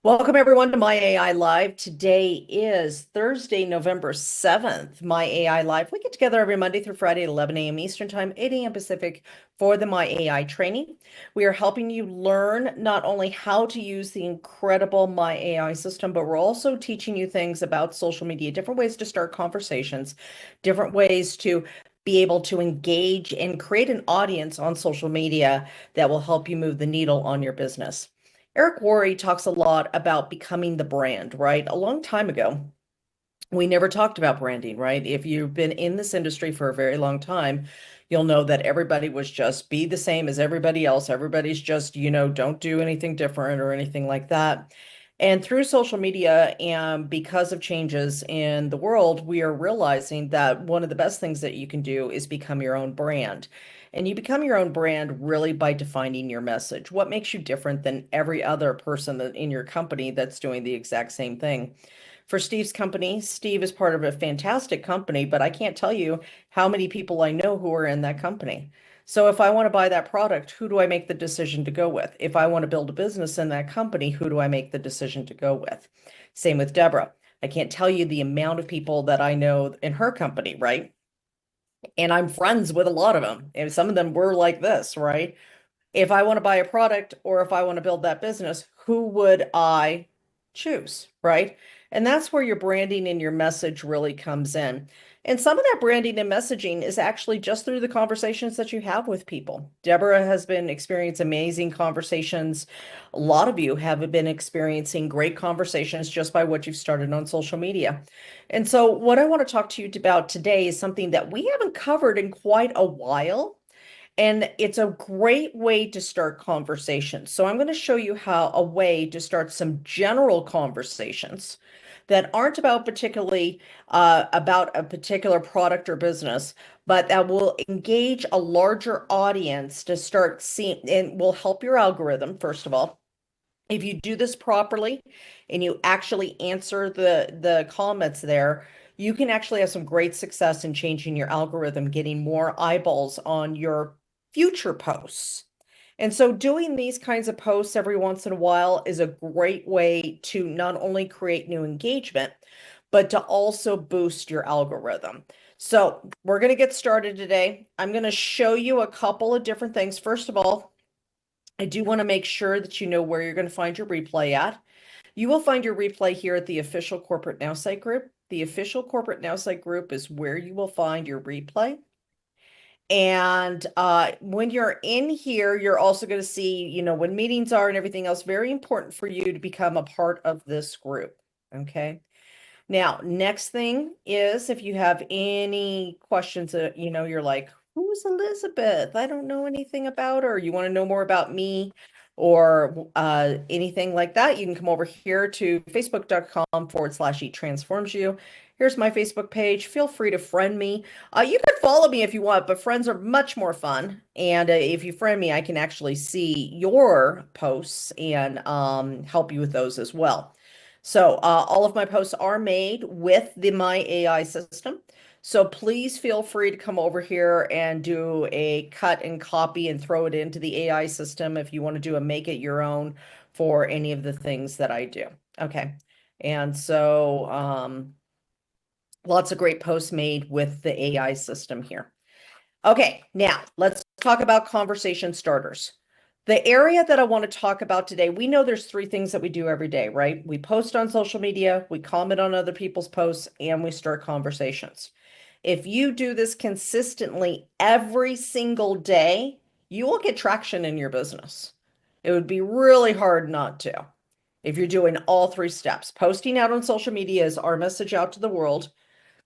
Welcome everyone to My AI Live. Today is Thursday, November 7th. My AI Live. We get together every Monday through Friday at 11 a.m. Eastern Time, 8 a.m. Pacific for the My AI training. We are helping you learn not only how to use the incredible My AI system, but we're also teaching you things about social media, different ways to start conversations, different ways to be able to engage and create an audience on social media that will help you move the needle on your business. Cory talks a lot about becoming the brand, right? A long time ago, we never talked about branding, right? If you've been in this industry for a very long time, you'll know that everybody was just be the same as everybody else. Everybody's just, don't do anything different or anything like that. And through social media and because of changes in the world, we are realizing that one of the best things that you can do is become your own brand. And you become your own brand really by defining your message. What makes you different than every other person in your company that's doing the exact same thing? For Steve's company, Steve is part of a fantastic company, but I can't tell you how many people I know who are in that company. So if I want to buy that product, who do I make the decision to go with? If I want to build a business in that company, who do I make the decision to go with? Same with Deborah. I can't tell you the amount of people that I know in her company, right? And I'm friends with a lot of them. And some of them were like this, right? If I want to buy a product or if I want to build that business, who would I choose, right? And that's where your branding and your message really comes in. And some of that branding and messaging is actually just through the conversations that you have with people. Deborah has been experiencing amazing conversations. A lot of you have been experiencing great conversations just by what you've started on social media. And so, what I want to talk to you about today is something that we haven't covered in quite a while. And it's a great way to start conversations. So I'm going to show you how a way to start some general conversations that aren't about particularly about a particular product or business, but that will engage a larger audience to start seeing and will help your algorithm, first of all. If you do this properly and you actually answer the comments there, you can actually have some great success in changing your algorithm, getting more eyeballs on your future posts. And so doing these kinds of posts every once in a while is a great way to not only create new engagement, but to also boost your algorithm. So we're going to get started today. I'm going to show you a couple of different things. First of all, I do want to make sure that you know where you're going to find your replay at. You will find your replay here at the official Corporate Nowsite group. The official Corporate Nowsite group is where you will find your replay. And when you're in here, you're also going to see, when meetings are and everything else, very important for you to become a part of this group. Okay. Now, next thing is if you have any questions that, you're like, who's Elizabeth? I don't know anything about her. You want to know more about me or anything like that, you can come over here to facebook.com/eTransforms you. Here's my Facebook page. Feel free to friend me. You can follow me if you want, but friends are much more fun. And if you friend me, I can actually see your posts and help you with those as well. So all of my posts are made with the My AI system. So please feel free to come over here and do a cut and copy and throw it into the AI system if you want to do a make it your own for any of the things that I do. Okay. And so lots of great posts made with the AI system here. Okay, now let's talk about conversation starters. The area that I want to talk about today, we know there's three things that we do every day, right? We post on social media, we comment on other people's posts, and we start conversations. If you do this consistently every single day, you will get traction in your business. It would be really hard not to. If you're doing all three steps, posting out on social media is our message out to the world,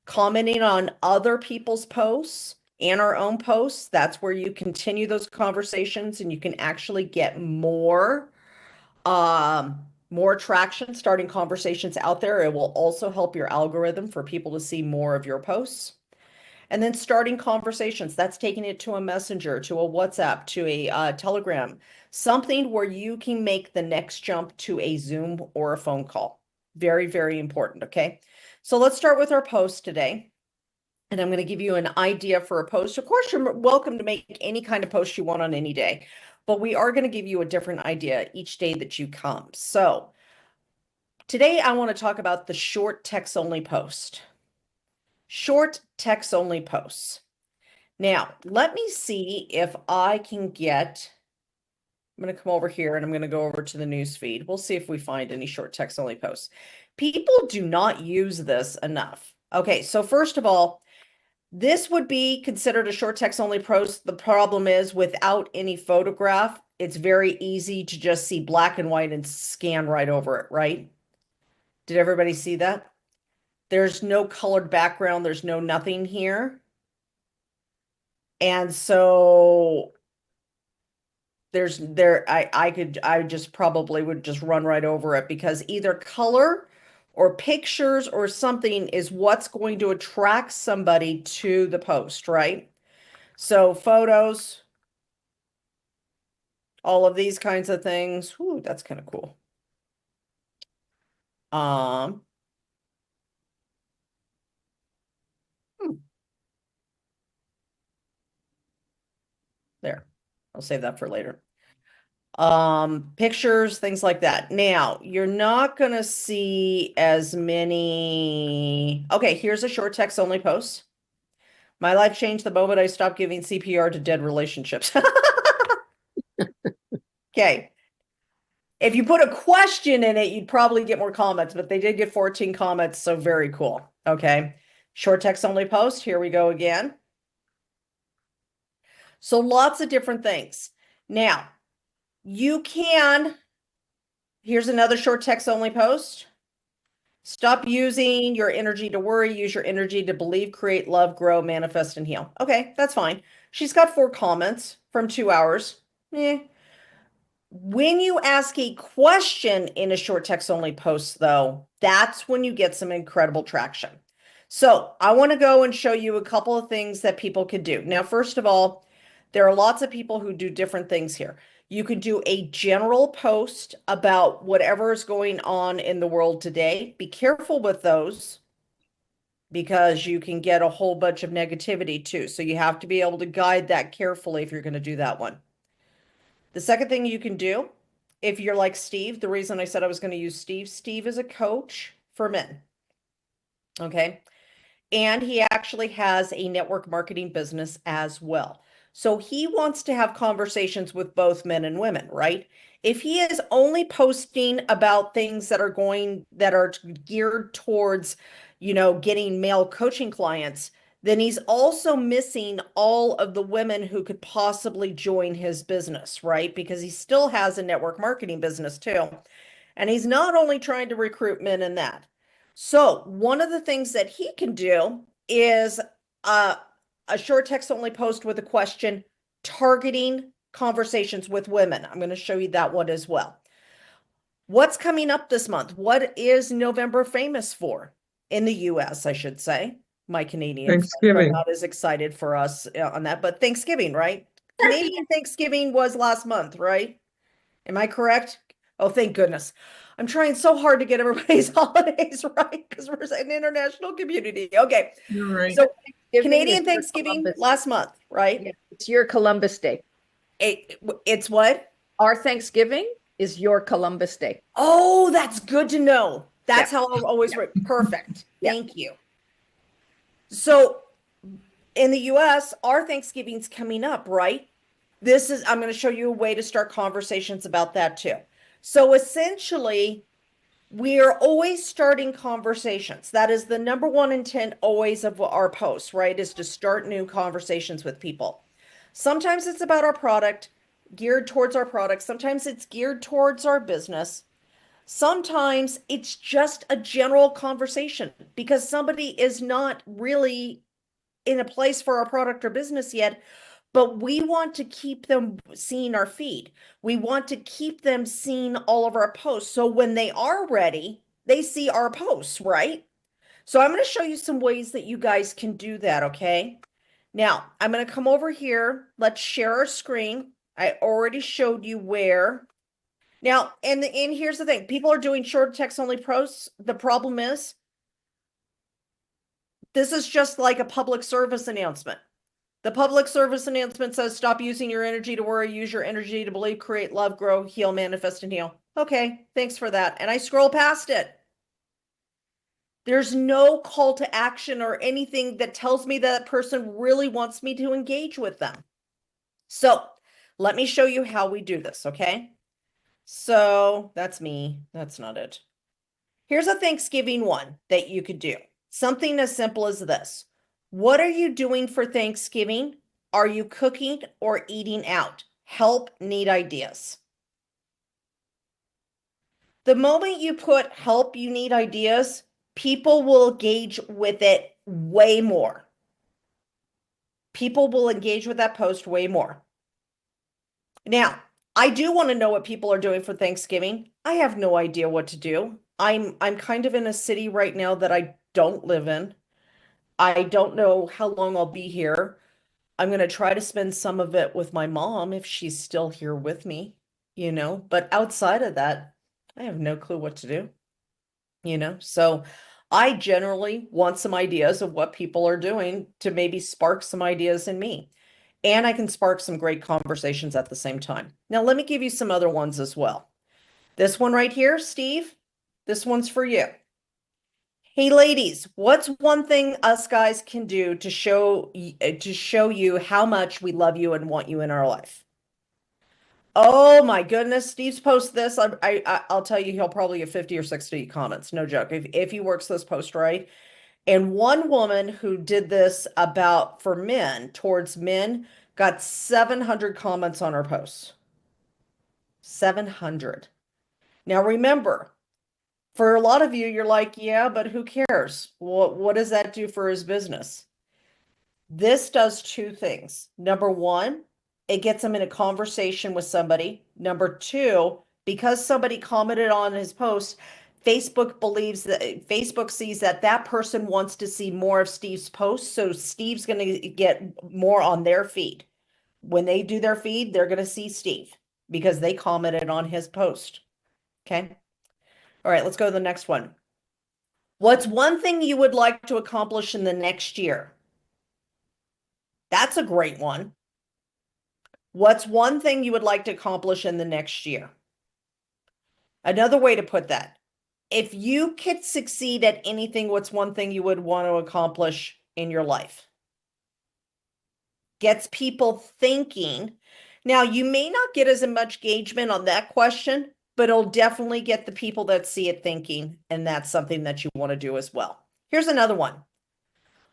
commenting on other people's posts and our own posts. That's where you continue those conversations and you can actually get more traction starting conversations out there. It will also help your algorithm for people to see more of your posts. And then starting conversations, that's taking it to a messenger, to a WhatsApp, to a Telegram, something where you can make the next jump to a Zoom or a phone call. Very, very important. Okay. So let's start with our post today. And I'm going to give you an idea for a post. Of course, you're welcome to make any kind of post you want on any day, but we are going to give you a different idea each day that you come. So Today, I want to talk about the short text only post. Short text only posts. Now, let me see if I can get, I'm going to come over here and I'm going to go over to the news feed. We'll see if we find any short text only posts. People do not use this enough. Okay, so first of all, this would be considered a short text only post. The problem is without any photograph, it's very easy to just see black and white and scan right over it, right? Did everybody see that? There's no colored background. There's no nothing here. And so I just probably would just run right over it because either color or pictures or something is what's going to attract somebody to the post, right? So photos, all of these kinds of things. Ooh, that's kind of cool. Um, hmm, there. I'll save that for later. Pictures, things like that. Now, you're not gonna see as many. Okay, here's a short text only post. My life changed the moment I stopped giving CPR to dead relationships. Okay. If you put a question in it, you'd probably get more comments, but they did get 14 comments, so very cool. Okay. Short text only post. Here we go again. So lots of different things. Now, you can, here's another short text only post. Stop using your energy to worry, use your energy to believe, create, love, grow, manifest, and heal. Okay, that's fine. She's got 4 comments from 2 hours. When you ask a question in a short text only post, though, that's when you get some incredible traction. So I want to go and show you a couple of things that people could do. Now, first of all, there are lots of people who do different things here. You could do a general post about whatever is going on in the world today. Be careful with those because you can get a whole bunch of negativity too. So you have to be able to guide that carefully if you're going to do that one. The second thing you can do, if you're like Steve, the reason I said I was going to use Steve, Steve is a coach for men. Okay. And he actually has a network marketing business as well. So he wants to have conversations with both men and women, right? If he is only posting about things that are geared towards, getting male coaching clients, then he's also missing all of the women who could possibly join his business, right? Because he still has a network marketing business too. And he's not only trying to recruit men in that. So one of the things that he can do is a short text only post with a question targeting conversations with women. I'm going to show you that one as well. What's coming up this month? What is November famous for? In the US, I should say. My Canadian friends are Thanksgiving. not as excited for us on that, but Thanksgiving, right? Canadian Thanksgiving was last month, right? Am I correct? Oh, thank goodness. I'm trying so hard to get everybody's holidays right because we're an international community. Okay. You're right. So Thanksgiving is Canadian your Thanksgiving Columbus. last month, right? Yeah, it's your Columbus Day. It's what? Our Thanksgiving is your Columbus Day. Oh, that's good to know. That's Yeah. how I always Yeah. write. Perfect. Yeah. Thank you. So in the US, our Thanksgiving's coming up, right? I'm going to show you a way to start conversations about that too. So essentially, we are always starting conversations. That is the number one intent always of our posts, right? Is to start new conversations with people. Sometimes it's about our product, geared towards our product. Sometimes it's geared towards our business. Sometimes it's just a general conversation because somebody is not really in a place for our product or business yet, but we want to keep them seeing our feed. We want to keep them seeing all of our posts. So when they are ready, they see our posts, right? So I'm going to show you some ways that you guys can do that, okay? Now, I'm going to come over here. Let's share our screen. I already showed you where. Now, and here's the thing. People are doing short text only posts. The problem is this is just like a public service announcement. The public service announcement says stop using your energy to worry, use your energy to believe, create, love, grow, heal, manifest, and heal. Okay, thanks for that. And I scroll past it. There's no call to action or anything that tells me that person really wants me to engage with them. So let me show you how we do this, okay? So that's me. That's not it. Here's a Thanksgiving one that you could do. Something as simple as this. What are you doing for Thanksgiving? Are you cooking or eating out? Help, need ideas. The moment you put help, you need ideas, people will engage with it way more. People will engage with that post way more. Now, I do want to know what people are doing for Thanksgiving. I have no idea what to do. I'm kind of in a city right now that I don't live in. I don't know how long I'll be here. I'm going to try to spend some of it with my mom if she's still here with me, but outside of that, I have no clue what to do, So I generally want some ideas of what people are doing to maybe spark some ideas in me. And I can spark some great conversations at the same time. Now, let me give you some other ones as well. This one right here, Steve, this one's for you. Hey ladies, what's one thing us guys can do to show you how much we love you and want you in our life? Oh my goodness, Steve's post this. I'll tell you, he'll probably get 50 or 60 comments. No joke. If he works this post right. And one woman who did this about for men, towards men, got 700 comments on her posts. 700. Now remember, for a lot of you, you're like, yeah, but who cares? What does that do for his business? This does two things. Number one, it gets him in a conversation with somebody. Number two, because somebody commented on his post, Facebook sees that that person wants to see more of Steve's posts, so Steve's going to get more on their feed. When they do their feed, they're going to see Steve because they commented on his post. Okay. All right, let's go to the next one. What's one thing you would like to accomplish in the next year? That's a great one. What's one thing you would like to accomplish in the next year? Another way to put that, if you could succeed at anything, what's one thing you would want to accomplish in your life? Gets people thinking. Now, you may not get as much engagement on that question, but it'll definitely get the people that see it thinking, and that's something that you want to do as well. Here's another one.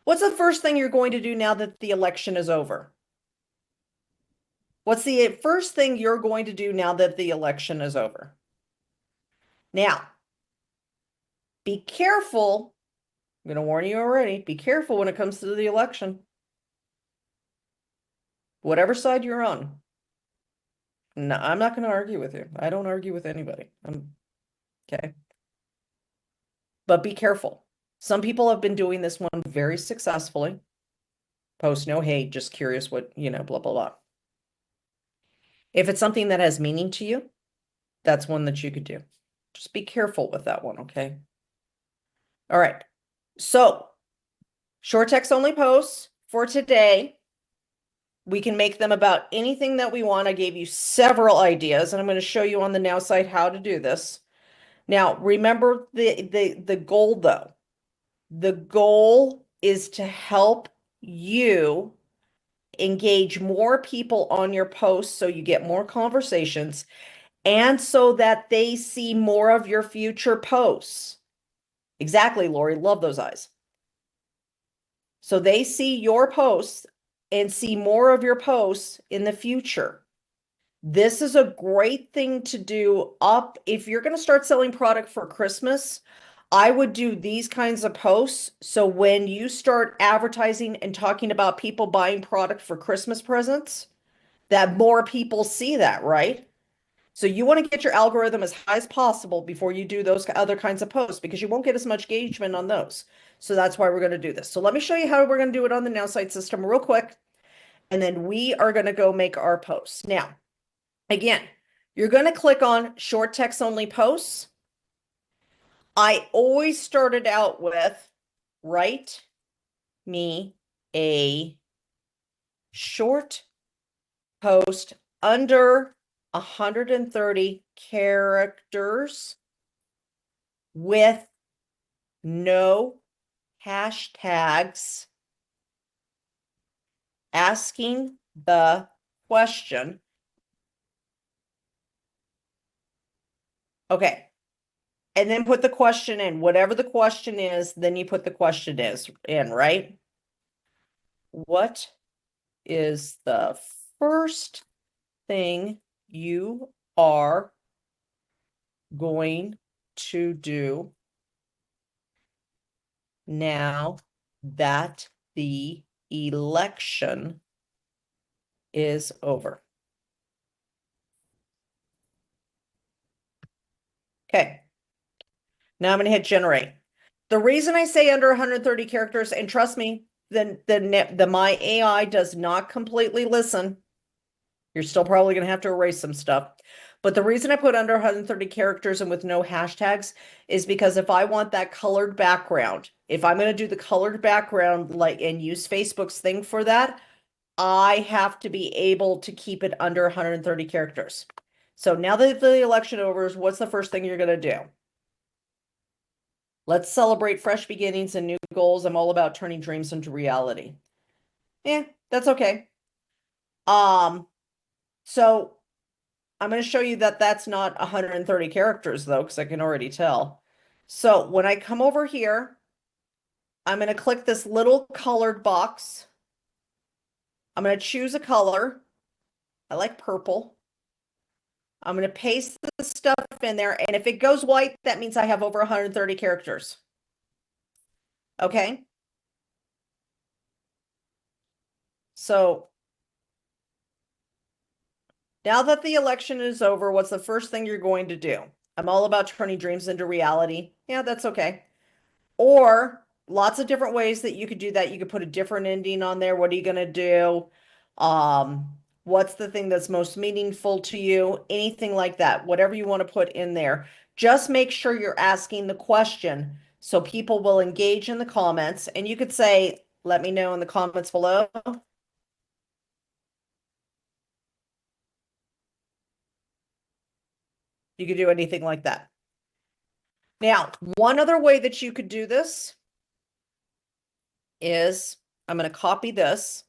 What's the first thing you're going to do now that the election is over? What's the first thing you're going to do now that the election is over? Now, be careful. I'm going to warn you already. Be careful when it comes to the election. Whatever side you're on. No, I'm not going to argue with you. I don't argue with anybody. Okay. But be careful. Some people have been doing this one very successfully. Post no hate, just curious what, blah, blah, blah. If it's something that has meaning to you, that's one that you could do. Just be careful with that one, okay? All right. So, short text only posts for today. We can make them about anything that we want. I gave you several ideas, and I'm going to show you on the Now site how to do this. Now, remember the goal, though. The goal is to help you engage more people on your posts so you get more conversations and so that they see more of your future posts. Exactly, Lori. Love those eyes. So they see your posts and see more of your posts in the future. This is a great thing to do up if you're going to start selling product for Christmas. I would do these kinds of posts. So when you start advertising and talking about people buying product for Christmas presents, that more people see that, right? So you want to get your algorithm as high as possible before you do those other kinds of posts because you won't get as much engagement on those. So that's why we're going to do this. So let me show you how we're going to do it on the Now site system real quick. And then we are going to go make our posts. Now, again, you're going to click on short text only posts. I always started out with write me a short post under 130 characters with no hashtags asking the question. Okay. And then put the question in. Whatever the question is, then you put the question in, right? What is the first thing you are going to do now that the election is over? Okay. Now I'm going to hit generate. The reason I say under 130 characters, and trust me, the my AI does not completely listen. You're still probably going to have to erase some stuff. But the reason I put under 130 characters and with no hashtags is because if I want that colored background, if I'm going to do the colored background like and use Facebook's thing for that, I have to be able to keep it under 130 characters. So now that the election over, what's the first thing you're going to do? Let's celebrate fresh beginnings and new goals. I'm all about turning dreams into reality. Yeah, that's okay. So I'm going to show you that that's not 130 characters though, because I can already tell. So when I come over here, I'm going to click this little colored box. I'm going to choose a color. I like purple. I'm going to paste the stuff in there. And if it goes white, that means I have over 130 characters. Okay. So now that the election is over, what's the first thing you're going to do? I'm all about turning dreams into reality. Yeah, that's okay. Or lots of different ways that you could do that. You could put a different ending on there. What are you going to do? What's the thing that's most meaningful to you? Anything like that. Whatever you want to put in there. Just make sure you're asking the question so people will engage in the comments. And you could say, let me know in the comments below. You could do anything like that. Now, one other way that you could do this is I'm going to copy this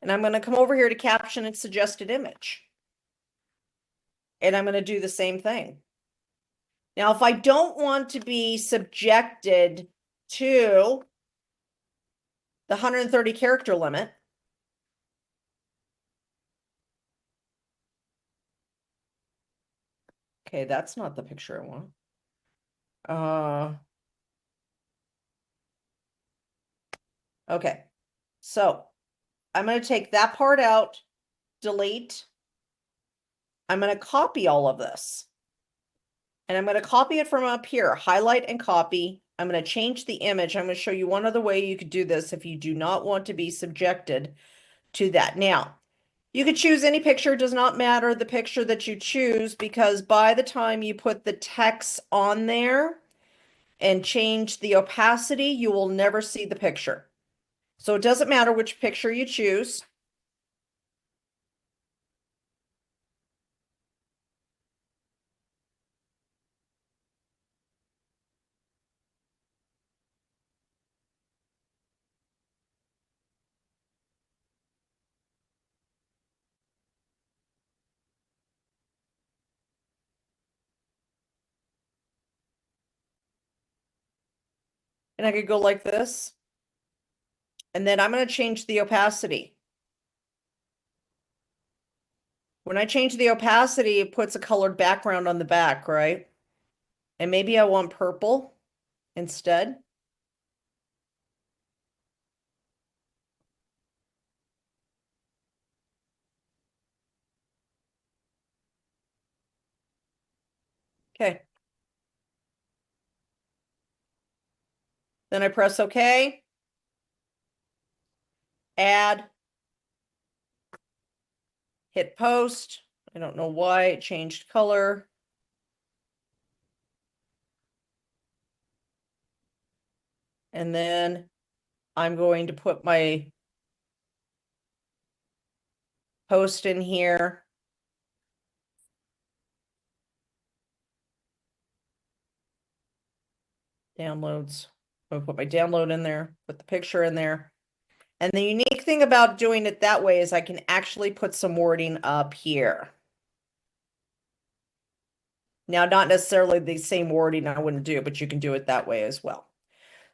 and I'm going to come over here to caption and suggested image. And I'm going to do the same thing. Now, if I don't want to be subjected to the 130 character limit, okay, that's not the picture I want. Okay, so I'm going to take that part out, delete. I'm going to copy all of this. And I'm going to copy it from up here, highlight and copy. I'm going to change the image. I'm going to show you one other way you could do this if you do not want to be subjected to that. Now, you could choose any picture, does not matter the picture that you choose, because by the time you put the text on there and change the opacity, you will never see the picture. So it doesn't matter which picture you choose. And I could go like this. And then I'm going to change the opacity. When I change the opacity, it puts a colored background on the back, right? And maybe I want purple instead. Okay. Then I press OK. Add. Hit post. I don't know why it changed color. And then I'm going to put my post in here. Downloads. I'll put my download in there, put the picture in there. And the unique thing about doing it that way is I can actually put some wording up here. Now, not necessarily the same wording I wouldn't do, but you can do it that way as well.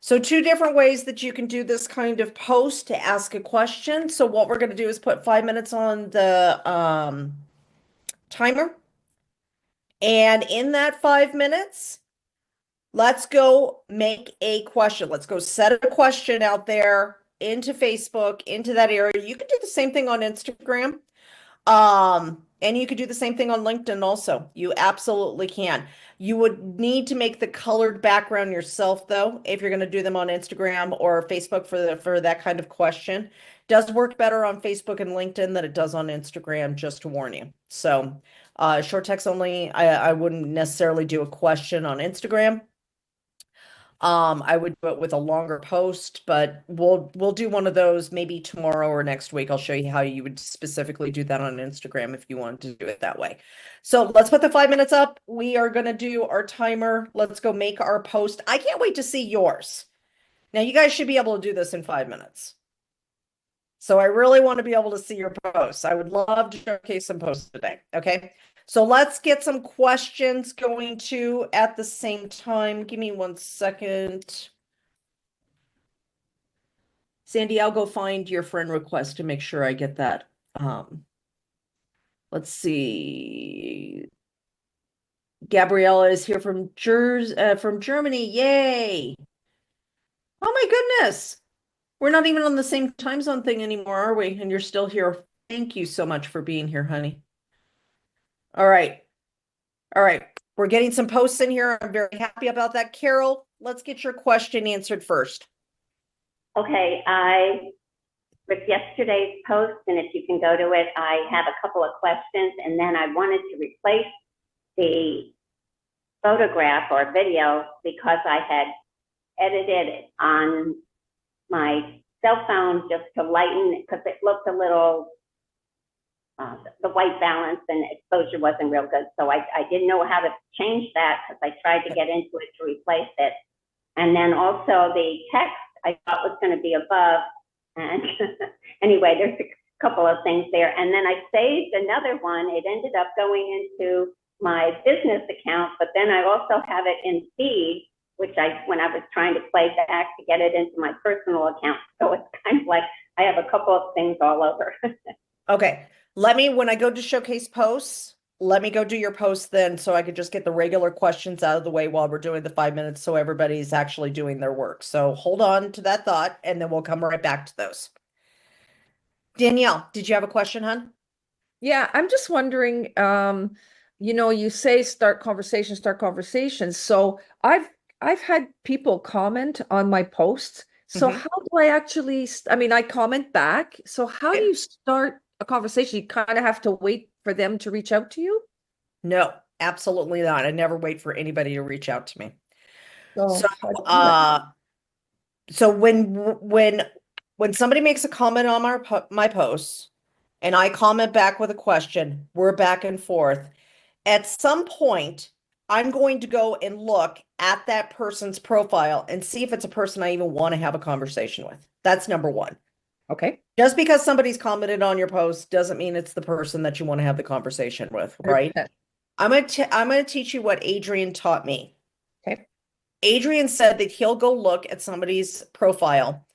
So two different ways that you can do this kind of post to ask a question. So what we're going to do is put 5 minutes on the timer. And in that 5 minutes, let's go make a question. Let's go set a question out there into Facebook, into that area. You can do the same thing on Instagram. And you could do the same thing on LinkedIn also. You absolutely can. You would need to make the colored background yourself though, if you're going to do them on Instagram or Facebook for that kind of question. Does work better on Facebook and LinkedIn than it does on Instagram, just to warn you. So, short text only, I wouldn't necessarily do a question on Instagram. I would do it with a longer post, but we'll do one of those maybe tomorrow or next week. I'll show you how you would specifically do that on Instagram if you wanted to do it that way. So let's put the 5 minutes up. We are going to do our timer. Let's go make our post. I can't wait to see yours. Now you guys should be able to do this in 5 minutes. So I really want to be able to see your posts. I would love to showcase some posts today. Okay. So let's get some questions going to at the same time. Give me 1 second. Sandy, I'll go find your friend request to make sure I get that. Let's see. Gabriella is here from Germany. Yay. Oh my goodness. We're not even on the same time zone thing anymore, are we? And you're still here. Thank you so much for being here, honey. All right. All right. We're getting some posts in here. I'm very happy about that. Carol, let's get your question answered first. Okay, with yesterday's post, and if you can go to it, I have a couple of questions, and then I wanted to replace the photograph or video because I had edited it on my cell phone just to lighten it because it looked a little, the white balance and exposure wasn't real good. So I didn't know how to change that because I tried to get into it to replace it. And then also the text I thought was going to be above. And anyway, there's a couple of things there. And then I saved another one. It ended up going into my business account, but then I also have it in feed, which when I was trying to play back to get it into my personal account. So it's kind of like I have a couple of things all over. Okay. When I go to showcase posts, let me go do your post then so I could just get the regular questions out of the way while we're doing the 5 minutes so everybody's actually doing their work. So hold on to that thought and then we'll come right back to those. Danielle, did you have a question, hon? Yeah, I'm just wondering, you say start conversations. So I've had people comment on my posts. So how do I actually, I comment back. So how do you start a conversation? You kind of have to wait for them to reach out to you? No, absolutely not. I never wait for anybody to reach out to me. So, So when somebody makes a comment on my posts and I comment back with a question, we're back and forth. At some point, I'm going to go and look at that person's profile and see if it's a person I even want to have a conversation with. That's number one. okay. Just because somebody's commented on your post doesn't mean it's the person that you want to have the conversation with, right? I'm going to teach you what Adrian taught me. Okay. Adrian said that he'll go look at somebody's profile,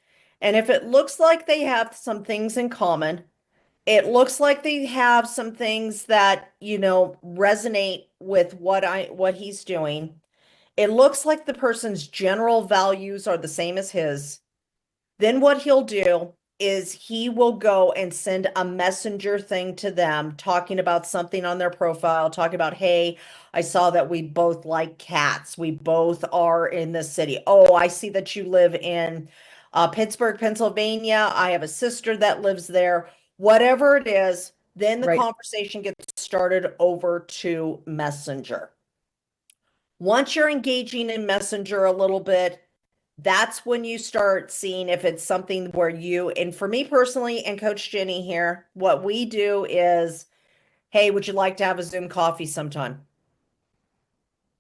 and if it looks like they have some things in common, it looks like they have some things that, resonate with what he's doing. It looks like the person's general values are the same as his. Then what he'll do is he will go and send a messenger thing to them talking about something on their profile, talking about, hey, I saw that we both like cats. We both are in this city. Oh, I see that you live in Pittsburgh, Pennsylvania. I have a sister that lives there. Whatever it is, then the conversation gets started over to Messenger. Once you're engaging in Messenger a little bit, that's when you start seeing if it's something where and for me personally and Coach Jenny here, what we do is, hey, would you like to have a Zoom coffee sometime?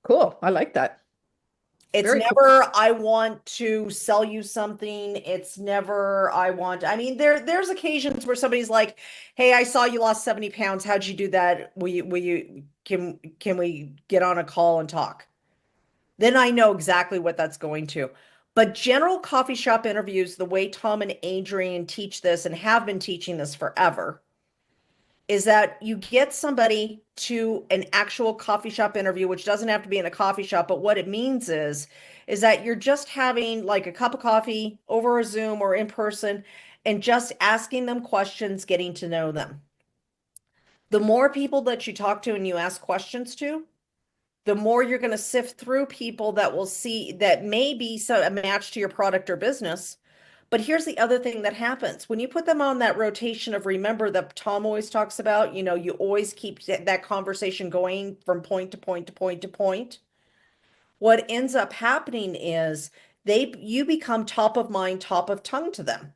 Cool. I like that. It's Very cool. never, I want to sell you something. It's never, I mean, there's occasions where somebody's like, hey, I saw you lost 70 pounds. How'd you do that? Can we get on a call and talk? Then I know exactly what that's going to. But general coffee shop interviews, the way Tom and Adrian teach this and have been teaching this forever, is that you get somebody to an actual coffee shop interview, which doesn't have to be in a coffee shop, but what it means is that you're just having like a cup of coffee over a Zoom or in person and just asking them questions, getting to know them. The more people that you talk to and you ask questions to, the more you're going to sift through people that will see that may be a match to your product or business. But here's the other thing that happens when you put them on that rotation of remember that Tom always talks about, you always keep that conversation going from point to point to point to point. What ends up happening is you become top of mind, top of tongue to them.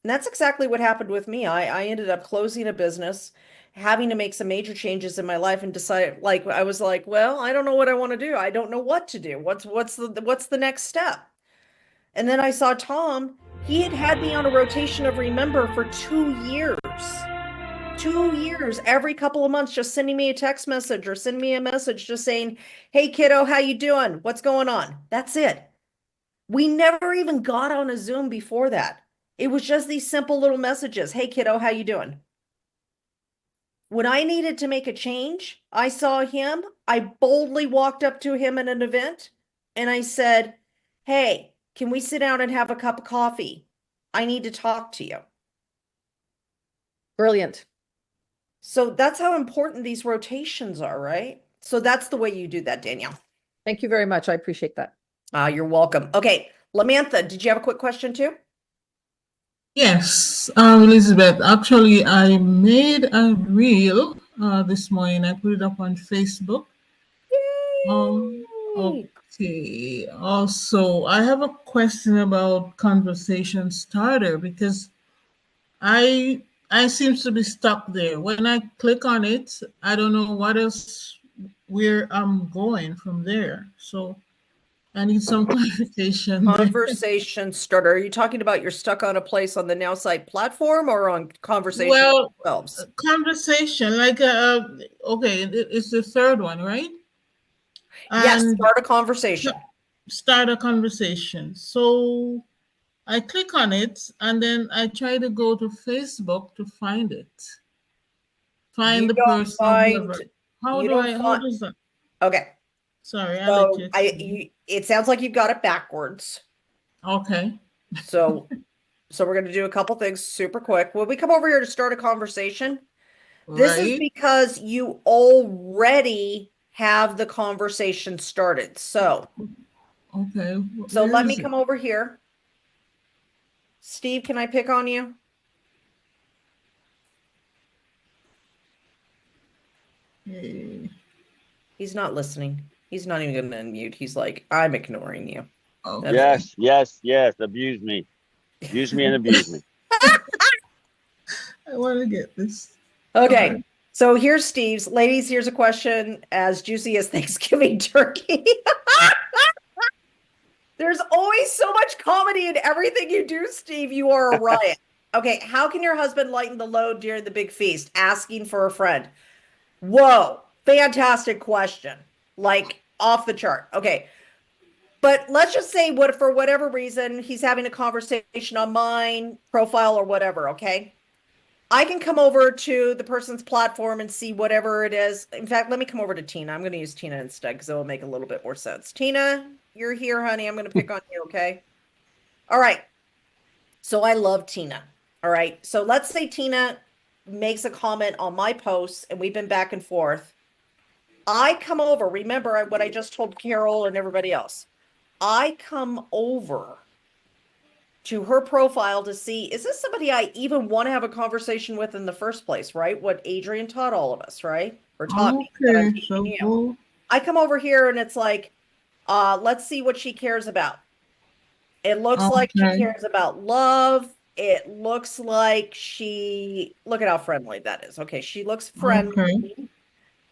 And that's exactly what happened with me. I ended up closing a business, having to make some major changes in my life and decide like I was like, well, I don't know what I want to do. I don't know what to do. What's the next step? And then I saw Tom, he had had me on a rotation of remember for 2 years. 2 years, every couple of months, just sending me a text message or sending me a message just saying, hey kiddo, how you doing? What's going on? That's it. We never even got on a Zoom before that. It was just these simple little messages. Hey kiddo, how you doing? When I needed to make a change, I saw him. I boldly walked up to him at an event and I said, hey, can we sit down and have a cup of coffee? I need to talk to you. Brilliant. So that's how important these rotations are, right? So that's the way you do that, Danielle. Thank you very much. I appreciate that. You're welcome. Okay, Lamantha, did you have a quick question too? Yes, Elizabeth. Actually, I made a reel this morning. I put it up on Facebook. Um, Yay! okay. Also, I have a question about conversation starter because I seem to be stuck there. When I click on it, I don't know what else where I'm going from there. So I need some clarification there. Conversation starter. Are you talking about you're stuck on a place on the Nowsite platform or on conversation Well, themselves? conversation like okay, it's the third one, right? Yes, And start a conversation. start a conversation. So I click on it and then I try to go to Facebook to find it. You Find the don't person, find, whoever. you don't How find, does that? okay. Sorry, I'll let you So explain. it sounds like you've got it backwards. Okay. So, so we're going to do a couple things super quick. When we come over here to start a conversation, this is Right. because you already have the conversation started. Okay. So Where let me is it? come over here. Steve, can I pick on you? Okay. He's not listening. He's not even going to unmute. He's like, I'm ignoring you. That's Okay. it. Yes, yes, yes. Abuse me. Use me and abuse me. I want to get this. All Okay. right. So here's Steve's. Ladies, here's a question as juicy as Thanksgiving turkey. There's always so much comedy in everything you do, Steve. You are a riot. Okay. How can your husband lighten the load during the big feast? Asking for a friend. Whoa. Fantastic question. Like off the chart. Okay. But let's just say what for whatever reason he's having a conversation on mine profile or whatever, okay? I can come over to the person's platform and see whatever it is. In fact, let me come over to Tina. I'm going to use Tina instead because it will make a little bit more sense. Tina, you're here, honey. I'm going to pick on you, okay? All right. So I love Tina. All right. So let's say Tina makes a comment on my posts and we've been back and forth. I come over. Remember what I just told Carol and everybody else. I come over to her profile to see, is this somebody I even want to have a conversation with in the first place, right? What Adrian taught all of us, right? Or taught me that I'm Okay. teaching So you. go. I come over here and it's like, let's see what she cares about. It looks like she Okay. cares about love. It looks like look at how friendly that is. Okay, she looks Okay. friendly.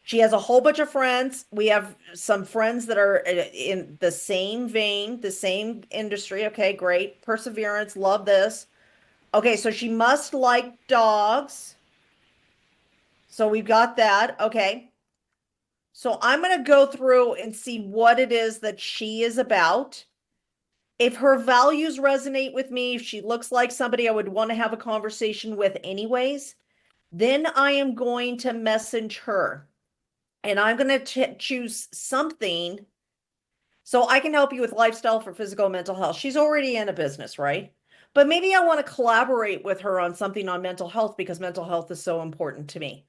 She has a whole bunch of friends. We have some friends that are in the same vein, the same industry. Okay, great. Perseverance, love this. Okay, so she must like dogs. So we've got that. Okay. So I'm going to go through and see what it is that she is about. If her values resonate with me, if she looks like somebody I would want to have a conversation with anyways, then I am going to message her. And I'm going to choose something so I can help you with lifestyle for physical and mental health. She's already in a business, right? But maybe I want to collaborate with her on something on mental health because mental health is so important to me.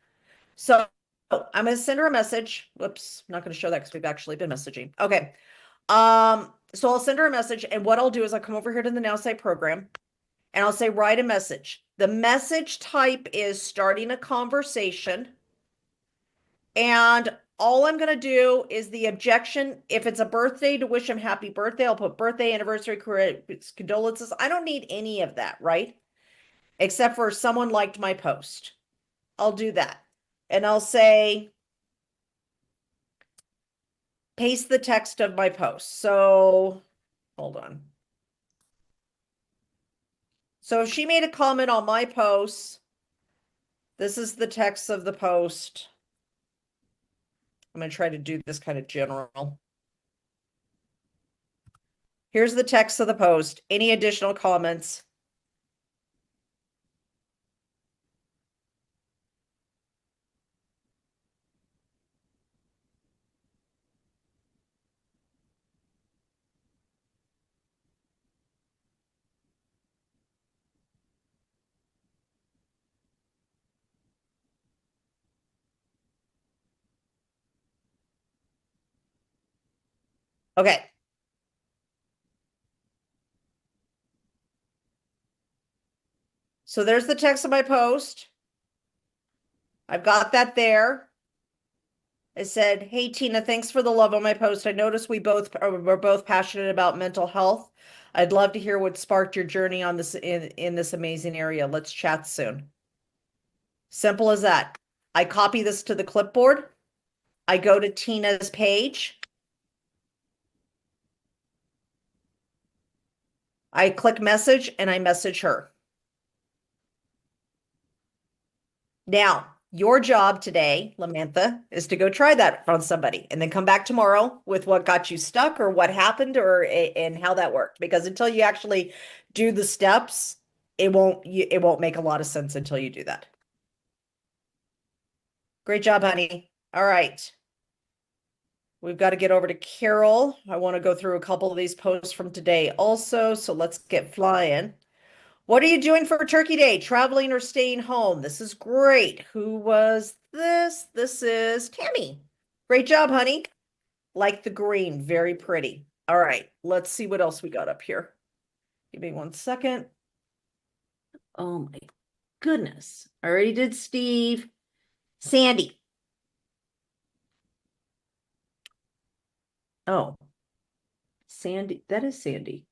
So I'm going to send her a message. Whoops, I'm not going to show that because we've actually been messaging. Okay. So I'll send her a message, and what I'll do is I'll come over here to the Nowsite program and I'll say, write a message. The message type is starting a conversation. And all I'm going to do is the objection. If it's a birthday, to wish him happy birthday, I'll put birthday, anniversary, condolences. I don't need any of that, right? Except for someone liked my post. I'll do that. And I'll say, paste the text of my post. So hold on. So if she made a comment on my post, this is the text of the post. I'm going to try to do this kind of general. Here's the text of the post. Any additional comments? Okay. So there's the text of my post. I've got that there. I said, hey, Tina, thanks for the love on my post. I noticed we're both passionate about mental health. I'd love to hear what sparked your journey on this in this amazing area. Let's chat soon. Simple as that. I copy this to the clipboard. I go to Tina's page. I click message and I message her. Now, your job today, Lamantha, is to go try that on somebody and then come back tomorrow with what got you stuck or what happened or and how that worked. Because until you actually do the steps, it won't make a lot of sense until you do that. Great job, honey. All right. We've got to get over to Carol. I want to go through a couple of these posts from today also, so let's get flying. What are you doing for Turkey Day? Traveling or staying home? This is great. Who was this? This is Tammy. Great job, honey. Like the green, very pretty. All right, let's see what else we got up here. Give me 1 second. Oh my goodness. I already did Steve. Sandy. Oh, Sandy. That is Sandy.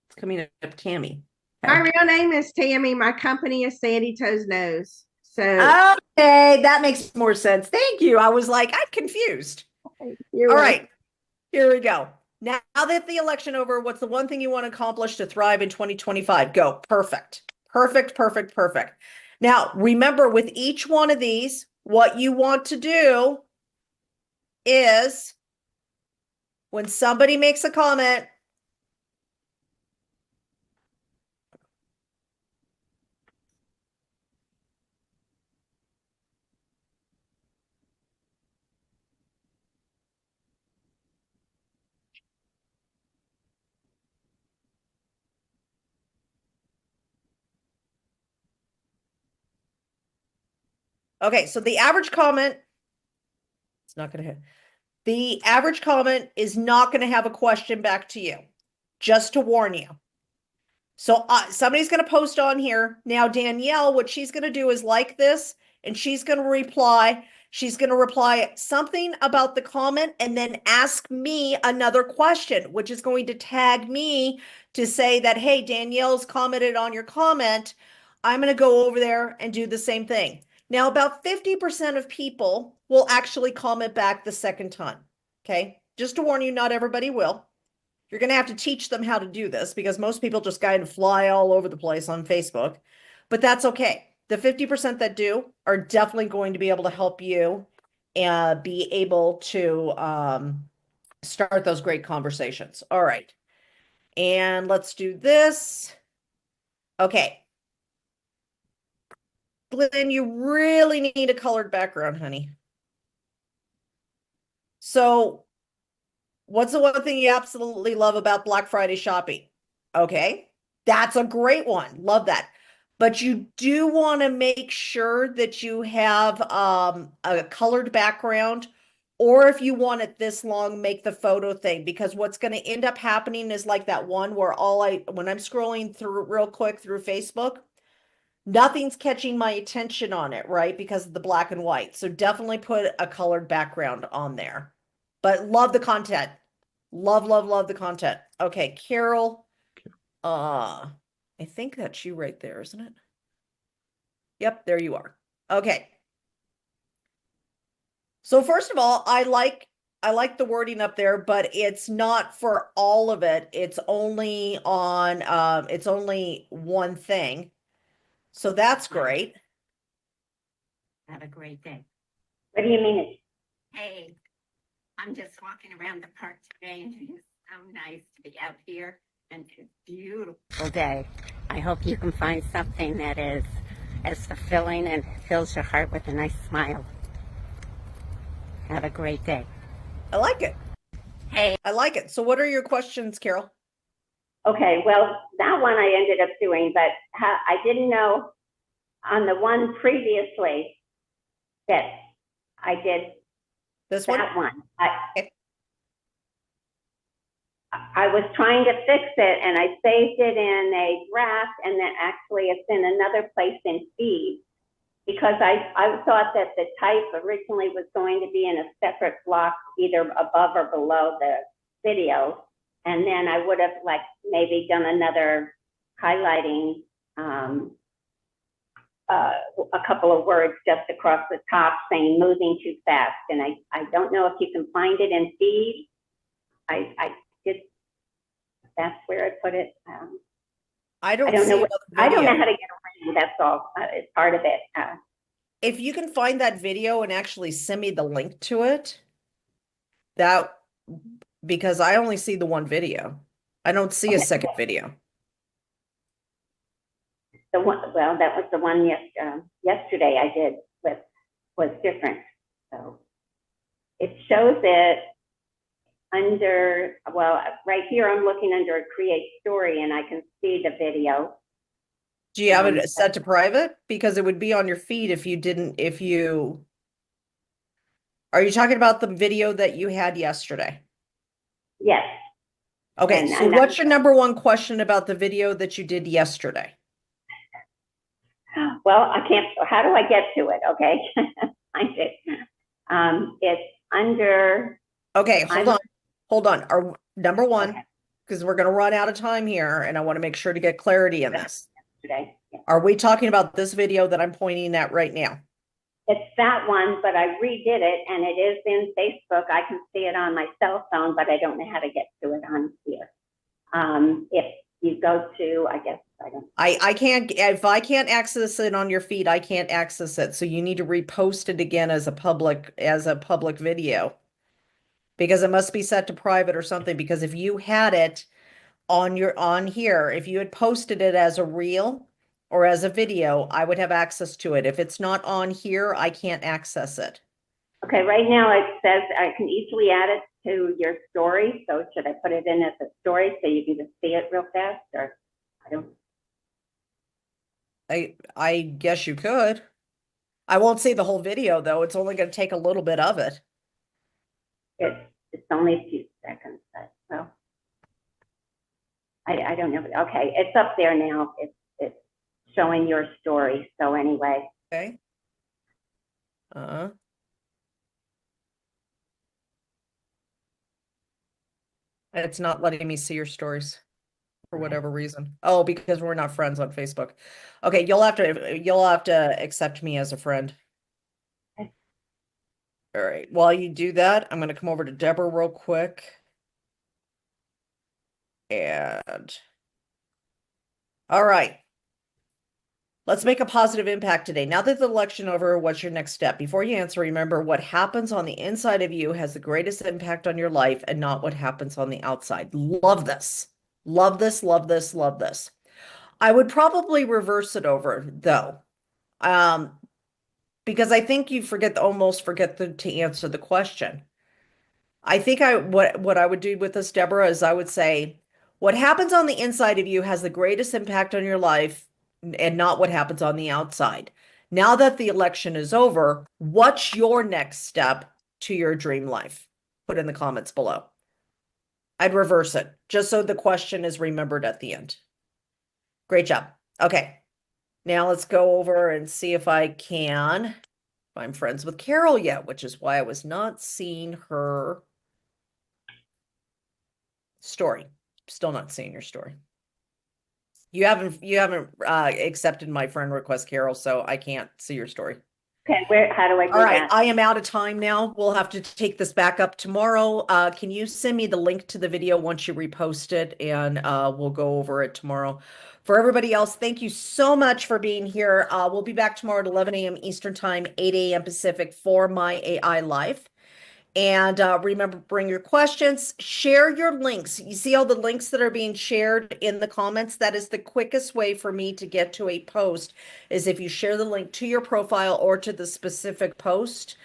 It's coming up Tammy. My real name is Tammy. My company is Sandy Toes Nose. So Okay, that makes more sense. Thank you. I was like, I'm confused. you're All welcome. right, here we go. Now that the election over, what's the one thing you want to accomplish to thrive in 2025? Go. Perfect. Perfect, perfect, perfect. Now, remember with each one of these, what you want to do is when somebody makes a comment, okay, so the average comment, it's not going to hit. The average comment is not going to have a question back to you, just to warn you. So somebody's going to post on here. Now, Danielle, what she's going to do is like this, and she's going to reply. She's going to reply something about the comment and then ask me another question, which is going to tag me to say that, hey, Danielle's commented on your comment. I'm going to go over there and do the same thing. Now, about 50% of people will actually comment back the second time. Okay. Just to warn you, not everybody will. You're going to have to teach them how to do this because most people just kind of fly all over the place on Facebook, but that's okay. The 50% that do are definitely going to be able to help you and be able to start those great conversations. All right. And let's do this. Okay. Glenn, you really need a colored background, honey. So, what's the one thing you absolutely love about Black Friday shopping? Okay, that's a great one. Love that. But you do want to make sure that you have a colored background, or if you want it this long, make the photo thing, because what's going to end up happening is like that one where when I'm scrolling through real quick through Facebook, nothing's catching my attention on it, right? Because of the black and white. So definitely put a colored background on there. But love the content. Love, love, love the content. Okay, Carol. I think that's you right there, isn't it? Yep, there you are. Okay. So first of all, I like the wording up there, but it's not for all of it. It's only on it's only one thing. So that's great. Have a great day. What do you mean? Hey, I'm just walking around the park today and it is so nice to be out here and it's a beautiful day. I hope you can find something that is as fulfilling and fills your heart with a nice smile. Have a great day. I like it. Hey. I like it. So what are your questions, Carol? Okay, well, that one I ended up doing, but I didn't know on the one previously that I did This that one? one. Okay. I was trying to fix it and I saved it in a draft, and then actually it's in another place in feed, because I thought that the type originally was going to be in a separate block, either above or below the video. And then I would have like maybe done another highlighting, a couple of words just across the top saying moving too fast. And I don't know if you can find it in feed. I did, that's where I put it. I don't know see I don't know video. how to get around, that's all. It's part of it. If you can find that video and actually send me the link to it, that, because I only see the one video. I don't see a Okay. second video. The one, well, that was the one yesterday I did was different. So it shows it under, well, right here I'm looking under create story and I can see the video. Do you have it set to private? Because it would be on your feed if you didn't, are you talking about the video that you had yesterday? Yes. Okay, And so what's your number one question about the video that you did yesterday? Well, I can't, how do I get to it? Okay. Find it. It's under. Okay, hold on. Our number one, because we're going to run out of time here and I want to make sure to get clarity in this. Today. Yeah. Are we talking about this video that I'm pointing at right now? It's that one, but I redid it and it is in Facebook. I can see it on my cell phone, but I don't know how to get to it on here. If you go to, I guess, I can't, if I can't access it on your feed, I can't access it. So you need to repost it again as a public video, because it must be set to private or something. Because if you had it on here, if you had posted it as a reel or as a video, I would have access to it. If it's not on here, I can't access it. Okay, right now it says I can easily add it to your story. So should I put it in as a story so you can just see it real fast, or I don't? I guess you could. I won't see the whole video though. It's only going to take a little bit of it. It's only a few seconds, but well, I don't know. Okay, it's up there now. It's showing your story. So anyway. Okay. It's not letting me see your stories for whatever reason. Oh, because we're not friends on Facebook. Okay, you'll have to accept me as a friend. All right, while you do that, I'm going to come over to Deborah real quick. And all right. Let's make a positive impact today. Now that the election over, what's your next step? Before you answer, remember what happens on the inside of you has the greatest impact on your life and not what happens on the outside. Love this. Love this, love this, love this. I would probably reverse it over though. Because I think you almost forget to answer the question. I think what I would do with this, Deborah, is I would say what happens on the inside of you has the greatest impact on your life and not what happens on the outside. Now that the election is over, what's your next step to your dream life? Put in the comments below. I'd reverse it just so the question is remembered at the end. Great job. Okay. Now let's go over and see if I can. If I'm friends with Carol yet, which is why I was not seeing her story. Still not seeing your story. You haven't accepted my friend request, Carol, so I can't see your story. Okay, how do I do All right, that? I am out of time now. We'll have to take this back up tomorrow. Can you send me the link to the video once you repost it, and we'll go over it tomorrow. For everybody else, thank you so much for being here. We'll be back tomorrow at 11 a.m. Eastern Time, 8 a.m. Pacific for My AI Live. And remember, bring your questions, share your links. You see all the links that are being shared in the comments? That is the quickest way for me to get to a post, is if you share the link to your profile or to the specific post.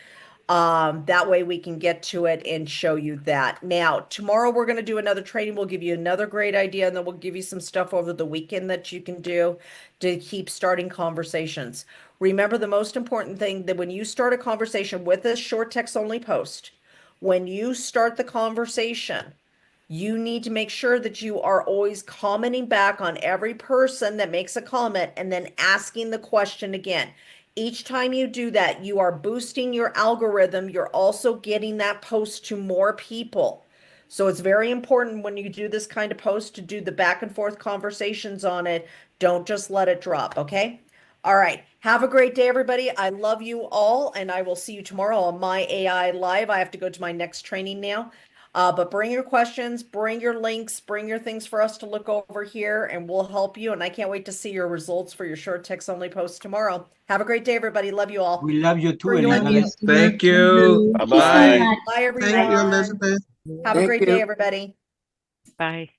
That way we can get to it and show you that. Now, tomorrow we're going to do another training. We'll give you another great idea, and then we'll give you some stuff over the weekend that you can do to keep starting conversations. Remember, the most important thing, that when you start a conversation with a short text only post, when you start the conversation, you need to make sure that you are always commenting back on every person that makes a comment and then asking the question again. Each time you do that, you are boosting your algorithm. You're also getting that post to more people. So it's very important when you do this kind of post to do the back and forth conversations on it. Don't just let it drop, okay? All right. Have a great day, everybody. I love you all, and I will see you tomorrow on My AI Live. I have to go to my next training now. But bring your questions, bring your links, bring your things for us to look over here, and we'll help you. And I can't wait to see your results for your short text only post tomorrow. Have a great day, everybody. Love you all. We love you too, Bring your Elizabeth. links. Thank you. Bye-bye. Bye, everyone. Thank you, Elizabeth. Have a Thank great you. day, everybody. Bye.